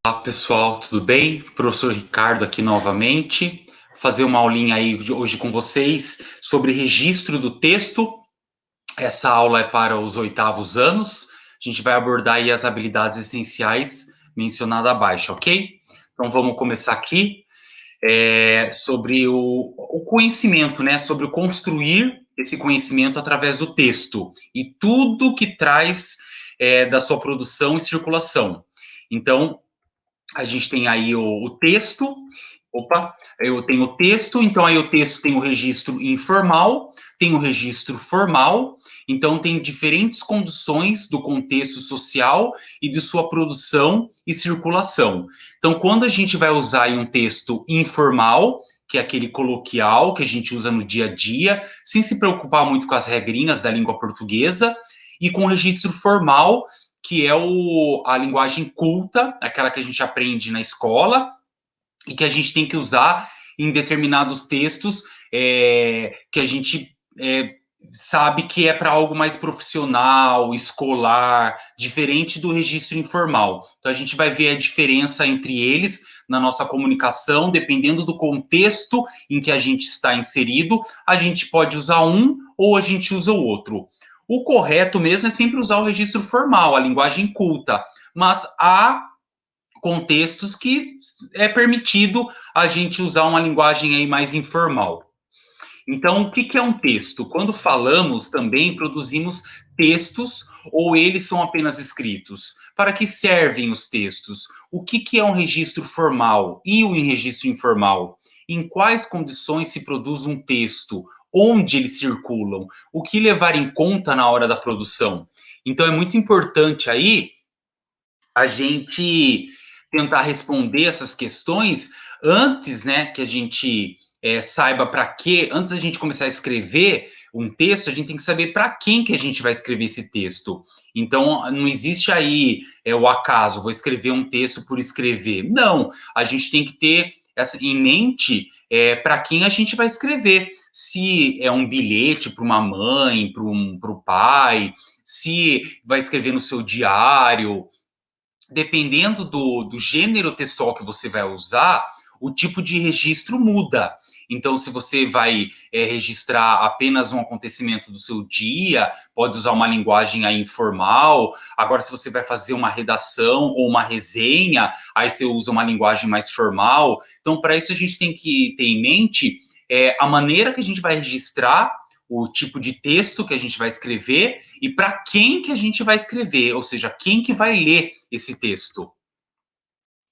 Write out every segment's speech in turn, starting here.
Olá pessoal, tudo bem? Professor Ricardo aqui novamente. Vou fazer uma aulinha aí hoje com vocês sobre registro do texto. Essa aula é para os 8º anos. A gente vai abordar aí as habilidades essenciais mencionadas abaixo, ok? Então vamos começar aqui sobre o conhecimento, né? Sobre o construir esse conhecimento através do texto e tudo que traz da sua produção e circulação. Então, a gente tem aí o texto. Opa, eu tenho o texto, então aí o texto tem o registro informal, tem o registro formal, então tem diferentes condições do contexto social e de sua produção e circulação. Então, quando a gente vai usar aí um texto informal, que é aquele coloquial que a gente usa no dia a dia, sem se preocupar muito com as regrinhas da língua portuguesa, e com o registro formal, que é a linguagem culta, aquela que a gente aprende na escola, e que a gente tem que usar em determinados textos que a gente sabe que é para algo mais profissional, escolar, diferente do registro informal. Então, a gente vai ver a diferença entre eles na nossa comunicação, dependendo do contexto em que a gente está inserido, a gente pode usar um ou a gente usa o outro. O correto mesmo é sempre usar o registro formal, a linguagem culta, mas há contextos que é permitido a gente usar uma linguagem aí mais informal. Então, o que é um texto? Quando falamos, também produzimos textos ou eles são apenas escritos? Para que servem os textos? O que é um registro formal e um registro informal? Em quais condições se produz um texto? Onde eles circulam? O que levar em conta na hora da produção? Então, é muito importante aí a gente tentar responder essas questões antes, né, que a gente saiba para quê, antes da gente começar a escrever um texto, a gente tem que saber para quem que a gente vai escrever esse texto. Então, não existe aí o acaso, vou escrever um texto por escrever. Não, a gente tem que ter em mente para quem a gente vai escrever. Se é um bilhete para uma mãe, para o pai, se vai escrever no seu diário, dependendo do gênero textual que você vai usar, o tipo de registro muda. Então, se você vai registrar apenas um acontecimento do seu dia, pode usar uma linguagem aí informal. Agora, se você vai fazer uma redação ou uma resenha, aí você usa uma linguagem mais formal. Então, para isso, a gente tem que ter em mente a maneira que a gente vai registrar o tipo de texto que a gente vai escrever e para quem que a gente vai escrever, ou seja, quem que vai ler esse texto.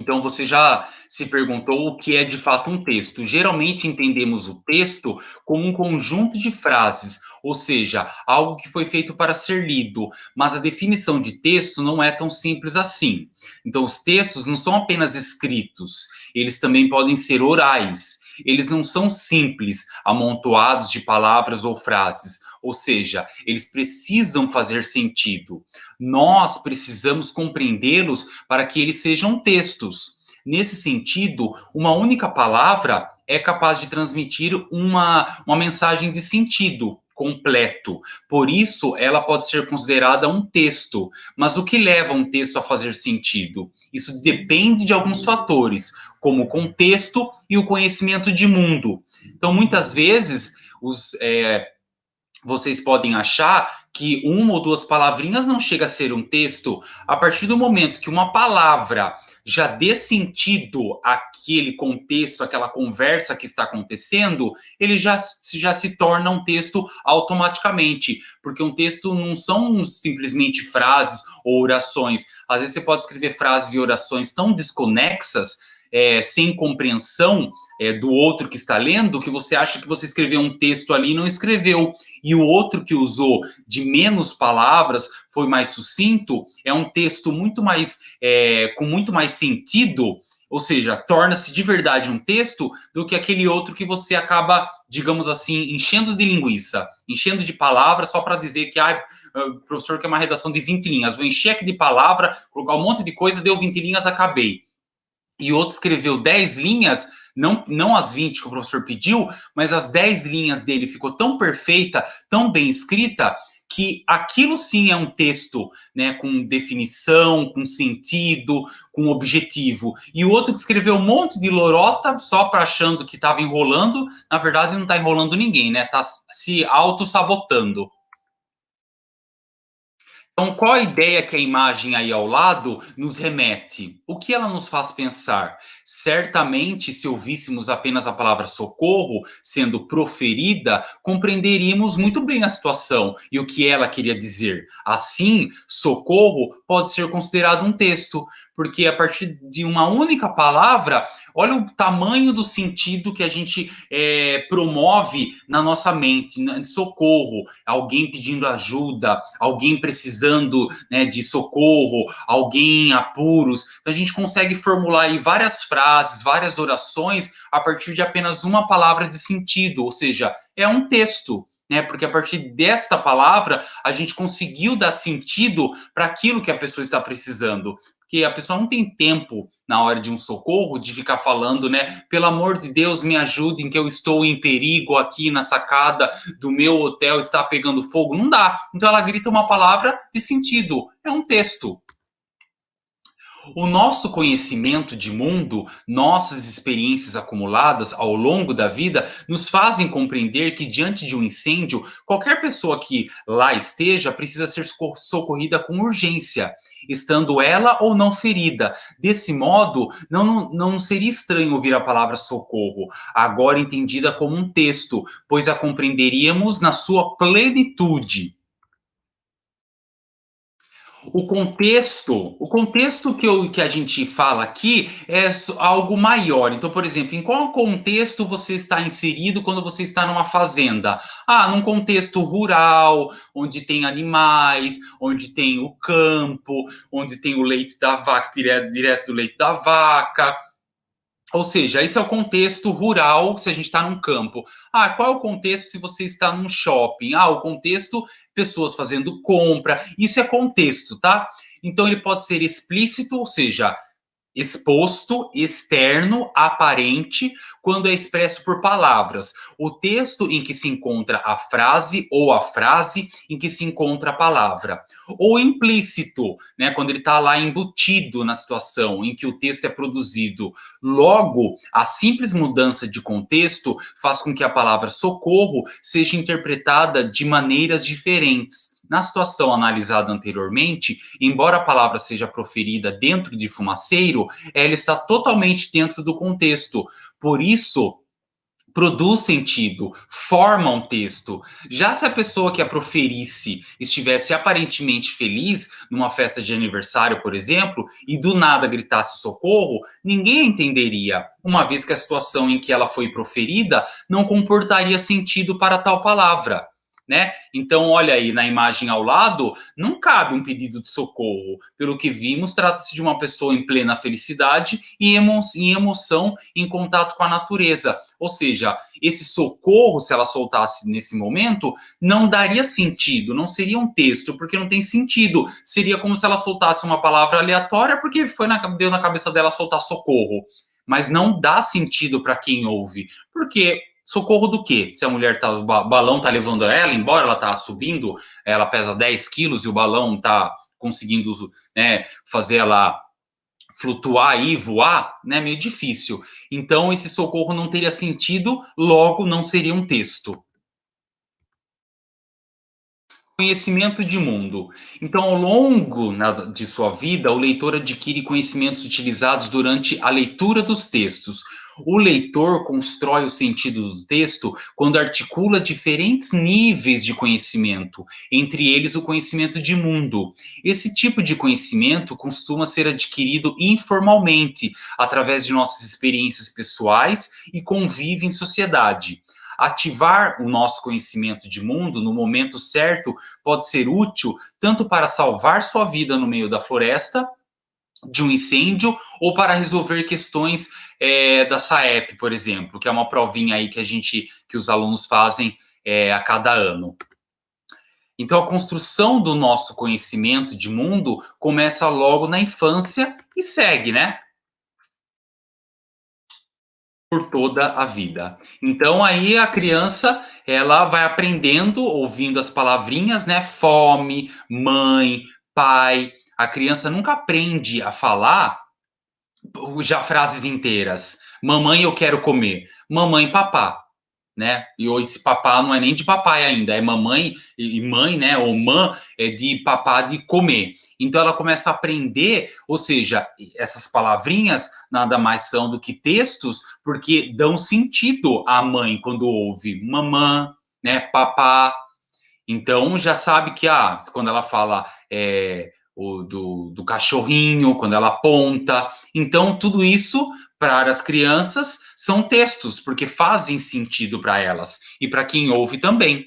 Então, você já se perguntou o que é de fato um texto. Geralmente entendemos o texto como um conjunto de frases, ou seja, algo que foi feito para ser lido, mas a definição de texto não é tão simples assim. Então, os textos não são apenas escritos, eles também podem ser orais. Eles não são simples, amontoados de palavras ou frases, ou seja, eles precisam fazer sentido. Nós precisamos compreendê-los para que eles sejam textos. Nesse sentido, uma única palavra é capaz de transmitir uma mensagem de sentido completo. Por isso, ela pode ser considerada um texto. Mas o que leva um texto a fazer sentido? Isso depende de alguns fatores, como o contexto e o conhecimento de mundo. Então, muitas vezes, vocês podem achar que uma ou duas palavrinhas não chega a ser um texto. A partir do momento que uma palavra já dê sentido àquele contexto, àquela conversa que está acontecendo, ele já se torna um texto automaticamente, porque um texto não são simplesmente frases ou orações. Às vezes você pode escrever frases e orações tão desconexas, sem compreensão do outro que está lendo, que você acha que você escreveu um texto ali e não escreveu. E o outro que usou de menos palavras, foi mais sucinto, é um texto muito mais com muito mais sentido, ou seja, torna-se de verdade um texto do que aquele outro que você acaba, digamos assim, enchendo de linguiça, enchendo de palavras só para dizer que o professor quer uma redação de 20 linhas, vou encher aqui de palavra, colocar um monte de coisa, deu 20 linhas, acabei. E outro escreveu 10 linhas, não as 20 que o professor pediu, mas as 10 linhas dele ficou tão perfeita, tão bem escrita, que aquilo sim é um texto, né, com definição, com sentido, com objetivo. E o outro que escreveu um monte de lorota só para achando que estava enrolando, na verdade não está enrolando ninguém, né? Está se auto-sabotando. Então, qual a ideia que a imagem aí ao lado nos remete? O que ela nos faz pensar? Certamente, se ouvíssemos apenas a palavra socorro sendo proferida, compreenderíamos muito bem a situação e o que ela queria dizer. Assim, socorro pode ser considerado um texto, porque a partir de uma única palavra, olha o tamanho do sentido que a gente promove na nossa mente, né? Socorro, alguém pedindo ajuda, alguém precisando, né, de socorro, alguém em apuros. Então, a gente consegue formular aí várias frases, várias orações a partir de apenas uma palavra de sentido, ou seja, é um texto. Né, porque a partir desta palavra a gente conseguiu dar sentido para aquilo que a pessoa está precisando. Porque a pessoa não tem tempo na hora de um socorro de ficar falando, né? Pelo amor de Deus, me ajudem que eu estou em perigo aqui na sacada do meu hotel, está pegando fogo. Não dá. Então ela grita uma palavra de sentido. É um texto. O nosso conhecimento de mundo, nossas experiências acumuladas ao longo da vida, nos fazem compreender que, diante de um incêndio, qualquer pessoa que lá esteja precisa ser socorrida com urgência, estando ela ou não ferida. Desse modo, não seria estranho ouvir a palavra socorro, agora entendida como um texto, pois a compreenderíamos na sua plenitude. O contexto que a gente fala aqui é algo maior. Então, por exemplo, em qual contexto você está inserido quando você está numa fazenda? Ah, num contexto rural, onde tem animais, onde tem o campo, onde tem o leite da vaca, direto do leite da vaca. Ou seja, esse é o contexto rural se a gente está num campo. Ah, qual é o contexto se você está num shopping? Ah, o contexto, pessoas fazendo compra. Isso é contexto, tá? Então ele pode ser explícito, ou seja, exposto, externo, aparente, quando é expresso por palavras. O texto em que se encontra a frase ou a frase em que se encontra a palavra. Ou implícito, né, quando ele está lá embutido na situação em que o texto é produzido. Logo, a simples mudança de contexto faz com que a palavra socorro seja interpretada de maneiras diferentes. Na situação analisada anteriormente, embora a palavra seja proferida dentro de fumaceiro, ela está totalmente dentro do contexto. Por isso, produz sentido, forma um texto. Já se a pessoa que a proferisse estivesse aparentemente feliz, numa festa de aniversário, por exemplo, e do nada gritasse socorro, ninguém entenderia, uma vez que a situação em que ela foi proferida não comportaria sentido para tal palavra. Né? Então, olha aí na imagem ao lado, não cabe um pedido de socorro. Pelo que vimos, trata-se de uma pessoa em plena felicidade e em emoção, em contato com a natureza. Ou seja, esse socorro, se ela soltasse nesse momento, não daria sentido, não seria um texto, porque não tem sentido. Seria como se ela soltasse uma palavra aleatória, porque deu na cabeça dela soltar socorro. Mas não dá sentido para quem ouve, porque socorro do quê? Se a mulher tá, o balão tá levando ela embora, ela tá subindo, ela pesa 10 quilos e o balão tá conseguindo, né, fazer ela flutuar e voar, né, meio difícil. Então, esse socorro não teria sentido, logo não seria um texto. Conhecimento de mundo. Então, ao longo de sua vida, o leitor adquire conhecimentos utilizados durante a leitura dos textos. O leitor constrói o sentido do texto quando articula diferentes níveis de conhecimento, entre eles o conhecimento de mundo. Esse tipo de conhecimento costuma ser adquirido informalmente, através de nossas experiências pessoais e convívio em sociedade. Ativar o nosso conhecimento de mundo no momento certo pode ser útil tanto para salvar sua vida no meio da floresta, de um incêndio, ou para resolver questões da SAEP, por exemplo, que é uma provinha aí que os alunos fazem a cada ano. Então, a construção do nosso conhecimento de mundo começa logo na infância e segue, né? por toda a vida. Então aí a criança, ela vai aprendendo, ouvindo as palavrinhas, né? Fome, mãe, pai. A criança nunca aprende a falar já frases inteiras. Mamãe, eu quero comer. Mamãe, papá, né? E hoje esse papá não é nem de papai ainda, é mamãe e mãe, né? Ou mãe é de papá de comer. Então ela começa a aprender, ou seja, essas palavrinhas nada mais são do que textos, porque dão sentido à mãe quando ouve mamã, né? Papá. Então já sabe que quando ela fala do cachorrinho, quando ela aponta. Então, tudo isso para as crianças são textos, porque fazem sentido para elas e para quem ouve também.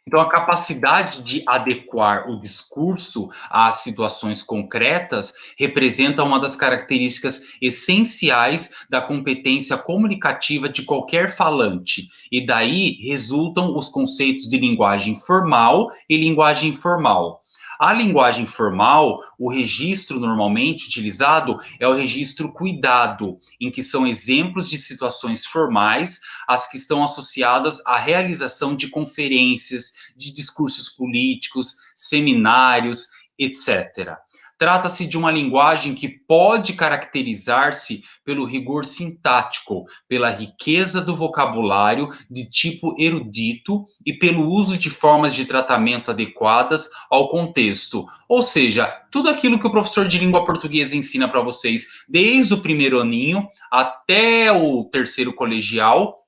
Então, a capacidade de adequar o discurso às situações concretas representa uma das características essenciais da competência comunicativa de qualquer falante, e daí resultam os conceitos de linguagem formal e linguagem informal. A linguagem formal, o registro normalmente utilizado é o registro cuidado, em que são exemplos de situações formais as que estão associadas à realização de conferências, de discursos políticos, seminários, etc. Trata-se de uma linguagem que pode caracterizar-se pelo rigor sintático, pela riqueza do vocabulário de tipo erudito e pelo uso de formas de tratamento adequadas ao contexto. Ou seja, tudo aquilo que o professor de língua portuguesa ensina para vocês, desde o primeiro aninho até o terceiro colegial,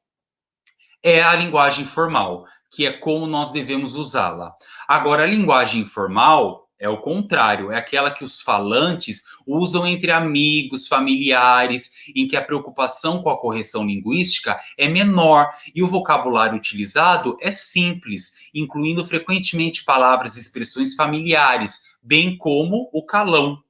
é a linguagem formal, que é como nós devemos usá-la. Agora, a linguagem informal é o contrário, é aquela que os falantes usam entre amigos, familiares, em que a preocupação com a correção linguística é menor e o vocabulário utilizado é simples, incluindo frequentemente palavras e expressões familiares, bem como o calão.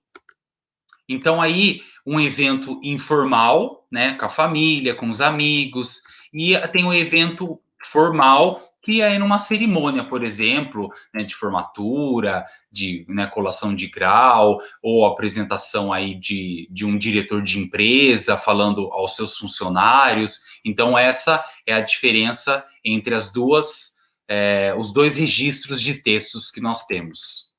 Então, aí, um evento informal, né, com a família, com os amigos, e tem um evento formal, que é numa cerimônia, por exemplo, né, de formatura, de, né, colação de grau, ou apresentação aí de um diretor de empresa falando aos seus funcionários. Então, essa é a diferença entre os dois registros de textos que nós temos.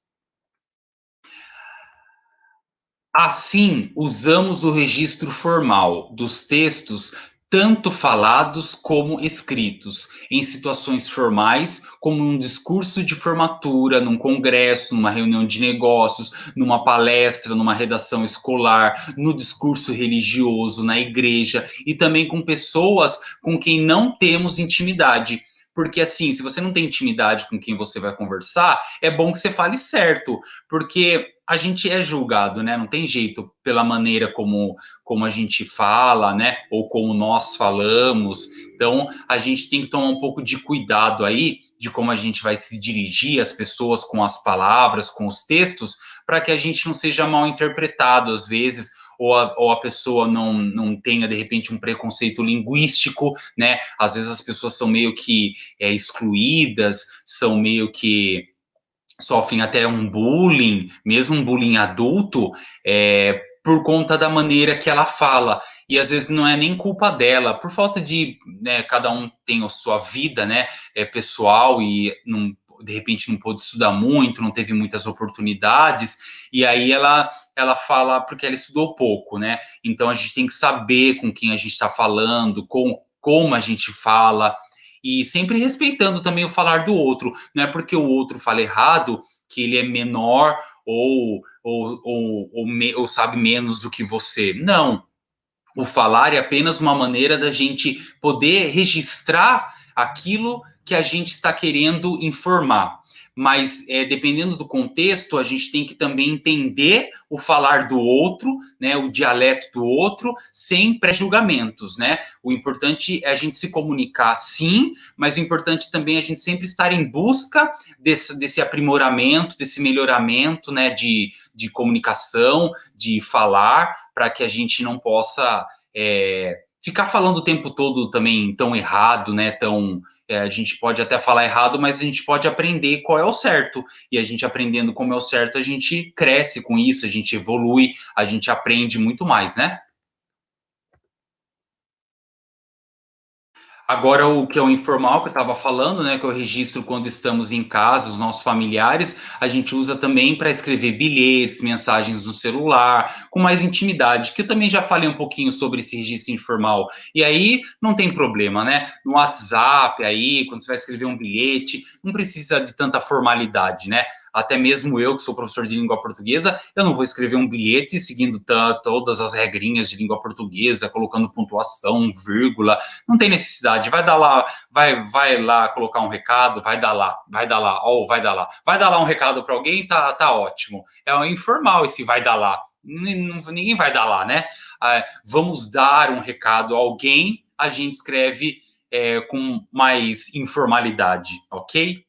Assim, usamos o registro formal dos textos, tanto falados como escritos, em situações formais, como num discurso de formatura, num congresso, numa reunião de negócios, numa palestra, numa redação escolar, no discurso religioso, na igreja, e também com pessoas com quem não temos intimidade. Porque, assim, se você não tem intimidade com quem você vai conversar, é bom que você fale certo, porque a gente é julgado, né? Não tem jeito pela maneira como a gente fala, né? Ou como nós falamos. Então, a gente tem que tomar um pouco de cuidado aí de como a gente vai se dirigir às pessoas com as palavras, com os textos, para que a gente não seja mal interpretado às vezes, ou a pessoa não tenha, de repente, um preconceito linguístico, né? Às vezes as pessoas são meio que excluídas, são meio que sofrem até um bullying, mesmo um bullying adulto, por conta da maneira que ela fala. E às vezes não é nem culpa dela, por falta de, né, cada um tem a sua vida, né, pessoal e não, de repente não pôde estudar muito, não teve muitas oportunidades, e aí ela fala porque ela estudou pouco, né? Então a gente tem que saber com quem a gente está falando, como a gente fala, e sempre respeitando também o falar do outro. Não é porque o outro fala errado que ele é menor ou sabe menos do que você. Não. O falar é apenas uma maneira da gente poder registrar aquilo que a gente está querendo informar. Mas, dependendo do contexto, a gente tem que também entender o falar do outro, né, o dialeto do outro, sem pré-julgamentos, né? O importante é a gente se comunicar, sim, mas o importante também é a gente sempre estar em busca desse aprimoramento, desse melhoramento, né, de comunicação, de falar, para que a gente não possa ficar falando o tempo todo também tão errado, né? A gente pode até falar errado, mas a gente pode aprender qual é o certo. E a gente aprendendo como é o certo, a gente cresce com isso, a gente evolui, a gente aprende muito mais, né? Agora, o que é o informal que eu estava falando, né, que é o registro quando estamos em casa, os nossos familiares, a gente usa também para escrever bilhetes, mensagens no celular, com mais intimidade, que eu também já falei um pouquinho sobre esse registro informal. E aí não tem problema, né? No WhatsApp, aí, quando você vai escrever um bilhete, não precisa de tanta formalidade, né? Até mesmo eu, que sou professor de língua portuguesa, eu não vou escrever um bilhete seguindo todas as regrinhas de língua portuguesa, colocando pontuação, vírgula, não tem necessidade, vai dar lá, vai lá colocar um recado, vai dar lá um recado para alguém, tá ótimo. É um informal esse vai dar lá. Ninguém vai dar lá, né? Vamos dar um recado a alguém, a gente escreve com mais informalidade, ok?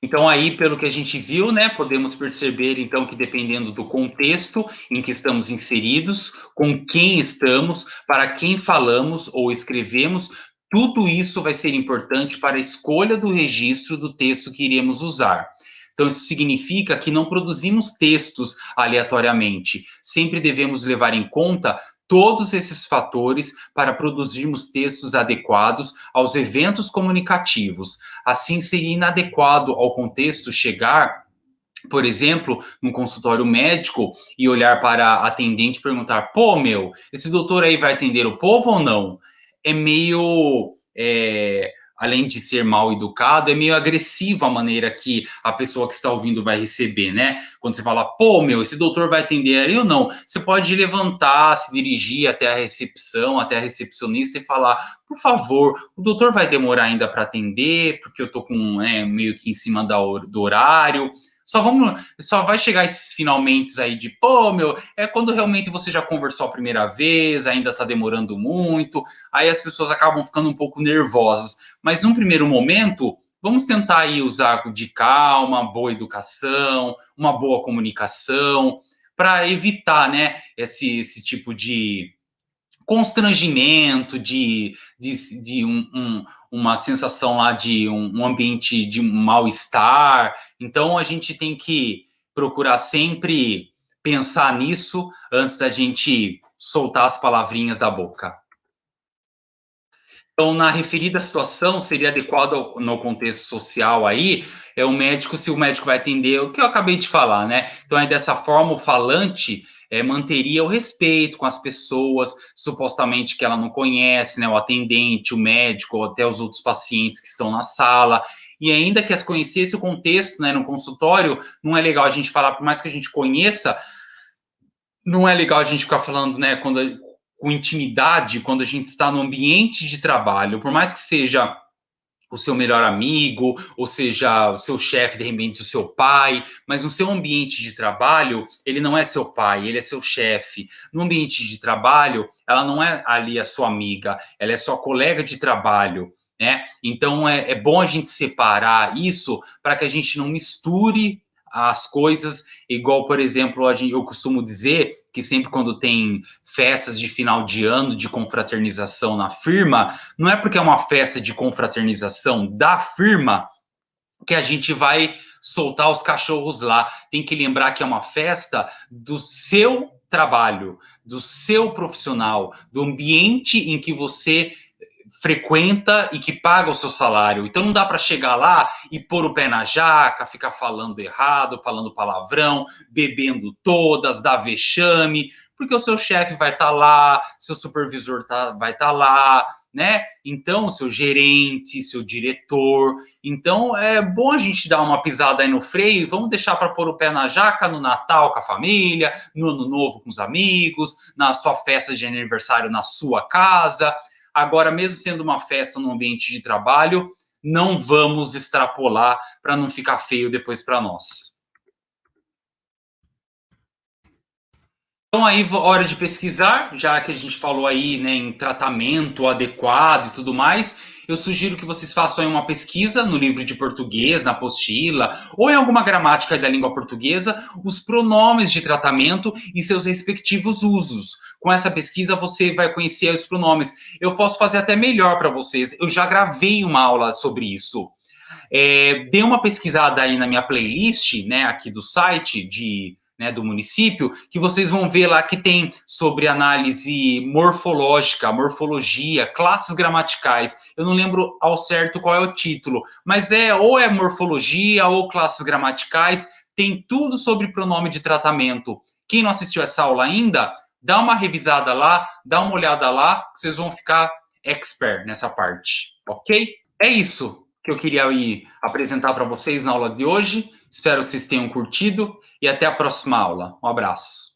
Então, aí, pelo que a gente viu, né, podemos perceber, então, que dependendo do contexto em que estamos inseridos, com quem estamos, para quem falamos ou escrevemos, tudo isso vai ser importante para a escolha do registro do texto que iremos usar. Então, isso significa que não produzimos textos aleatoriamente. Sempre devemos levar em conta todos esses fatores para produzirmos textos adequados aos eventos comunicativos. Assim, seria inadequado ao contexto chegar, por exemplo, num consultório médico e olhar para a atendente e perguntar: pô, meu, esse doutor aí vai atender o povo ou não? É meio. Além de ser mal educado, é meio agressivo a maneira que a pessoa que está ouvindo vai receber, né? Quando você fala, pô, meu, esse doutor vai atender aí ou não? Você pode levantar, se dirigir até a recepção, até a recepcionista e falar: por favor, o doutor vai demorar ainda para atender, porque eu tô com meio que em cima do horário. Só vai chegar esses finalmente aí de, pô, meu, é quando realmente você já conversou a primeira vez, ainda tá demorando muito, aí as pessoas acabam ficando um pouco nervosas. Mas num primeiro momento, vamos tentar aí usar de calma, boa educação, uma boa comunicação, para evitar, né, esse tipo de constrangimento, de uma sensação lá de um ambiente de mal-estar. Então, a gente tem que procurar sempre pensar nisso antes da gente soltar as palavrinhas da boca. Então, na referida situação, seria adequado no contexto social aí, é o médico, se o médico vai atender, o que eu acabei de falar, né? Então, aí, dessa forma, o falante manteria o respeito com as pessoas, supostamente que ela não conhece, né? O atendente, o médico, ou até os outros pacientes que estão na sala. E ainda que as conhecesse o contexto, né, no consultório, não é legal a gente falar, por mais que a gente conheça, não é legal a gente ficar falando, né, com intimidade, quando a gente está no ambiente de trabalho, por mais que seja o seu melhor amigo, ou seja, o seu chefe, de repente, o seu pai, mas no seu ambiente de trabalho, ele não é seu pai, ele é seu chefe. No ambiente de trabalho, ela não é ali a sua amiga, ela é sua colega de trabalho, né? Então, é bom a gente separar isso para que a gente não misture as coisas, igual, por exemplo, eu costumo dizer que sempre quando tem festas de final de ano, de confraternização na firma, não é porque é uma festa de confraternização da firma que a gente vai soltar os cachorros lá. Tem que lembrar que é uma festa do seu trabalho, do seu profissional, do ambiente em que você frequenta e que paga o seu salário. Então não dá para chegar lá e pôr o pé na jaca, ficar falando errado, falando palavrão, bebendo todas, dar vexame, porque o seu chefe vai estar lá, seu supervisor vai estar lá, né? Então, seu gerente, seu diretor. Então, é bom a gente dar uma pisada aí no freio e vamos deixar para pôr o pé na jaca no Natal com a família, no Ano Novo com os amigos, na sua festa de aniversário na sua casa. Agora, mesmo sendo uma festa no ambiente de trabalho, não vamos extrapolar para não ficar feio depois para nós. Então, aí, hora de pesquisar, já que a gente falou aí, né, em tratamento adequado e tudo mais, eu sugiro que vocês façam aí uma pesquisa no livro de português, na apostila, ou em alguma gramática da língua portuguesa, os pronomes de tratamento e seus respectivos usos. Com essa pesquisa, você vai conhecer os pronomes. Eu posso fazer até melhor para vocês. Eu já gravei uma aula sobre isso. Dê uma pesquisada aí na minha playlist, né, aqui do site de né, do município, que vocês vão ver lá que tem sobre análise morfológica, morfologia, classes gramaticais. Eu não lembro ao certo qual é o título, mas ou é morfologia ou classes gramaticais, tem tudo sobre pronome de tratamento. Quem não assistiu essa aula ainda, dá uma revisada lá, dá uma olhada lá, que vocês vão ficar expert nessa parte, ok? É isso que eu queria apresentar para vocês na aula de hoje. Espero que vocês tenham curtido e até a próxima aula. Um abraço.